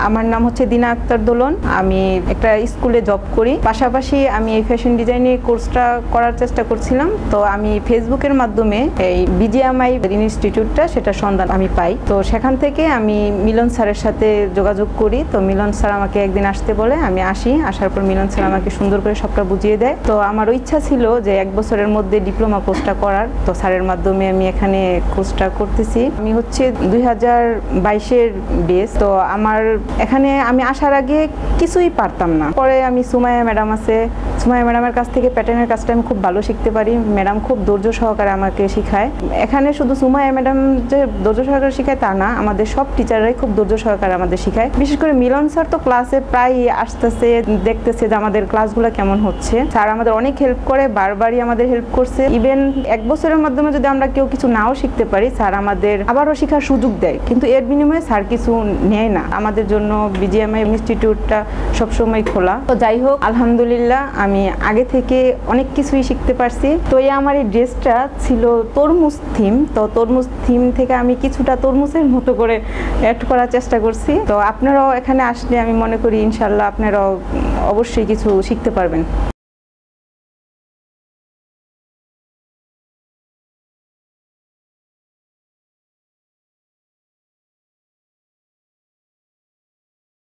আমার নাম হচ্ছে দিনা আক্তার দোলন। আমি একটা স্কুলে জব করি, পাশাপাশি আমি এই ফ্যাশন ডিজাইনের কোর্সটা করার চেষ্টা করছিলাম। তো আমি ফেসবুকের মাধ্যমে এই বিজিএমআই ইনস্টিটিউটটা সেটা সন্ধান আমি পাই। তো সেখান থেকে আমি মিলন স্যারের সাথে যোগাযোগ করি। তো মিলন স্যার আমাকে একদিন আসতে বলে, আমি আসি। আসার পর মিলন স্যার আমাকে সুন্দর করে সবটা বুঝিয়ে দেয়। তো আমারও ইচ্ছা ছিল যে 1 বছরের মধ্যে ডিপ্লোমা কোর্সটা করার। তো স্যারের মাধ্যমে আমি এখানে কোর্সটা করতেছি। আমি হচ্ছে 2022-এর বেস। তো আমার এখানে আমি আসার আগে কিছুই পারতাম না। পরে আমি সুমাইয়া ম্যাডাম আছে, সুমাইয়া ম্যাডামের কাছ থেকে প্যাটার্নের কাজটা আমি খুব ভালো শিখতে পারি। ম্যাডাম খুব ধৈর্য সহকারে আমাকে শেখায়। এখানে শুধু সুমাইয়া ম্যাডাম যে ধৈর্য সহকারে শেখায় তা না, আমাদের সব টিচাররাই খুব ধৈর্য সহকারে আমাদের শেখায়। বিশেষ করে মিলন স্যার তো ক্লাসে প্রায় আসতেছে, দেখতেছে যে আমাদের ক্লাসগুলো কেমন হচ্ছে। স্যার আমাদের অনেক হেল্প করে, বারবারই আমাদের হেল্প করছে। ইভেন 1 বছরের মাধ্যমে যদি আমরা কেউ কিছু নাও শিখতে পারি, স্যার আমাদের আবারও শেখার সুযোগ দেয়, কিন্তু এর বিনিময়ে স্যার কিছু নেয় না। আমাদের জন্য বিজিএমআই ইনস্টিটিউটটা সবসময় খোলা। তো যাই হোক, আলহামদুলিল্লাহ আমি আগে থেকে অনেক কিছুই শিখতে পারছি। তো আমার এই ড্রেসটা ছিল তরমুজ থিম। তো তরমুজ থিম থেকে আমি কিছুটা তরমুজের মতো করে অ্যাড করার চেষ্টা করছি। তো আপনারাও এখানে আসলে আমি মনে করি ইনশাল্লাহ আপনারাও অবশ্যই কিছু শিখতে পারবেন।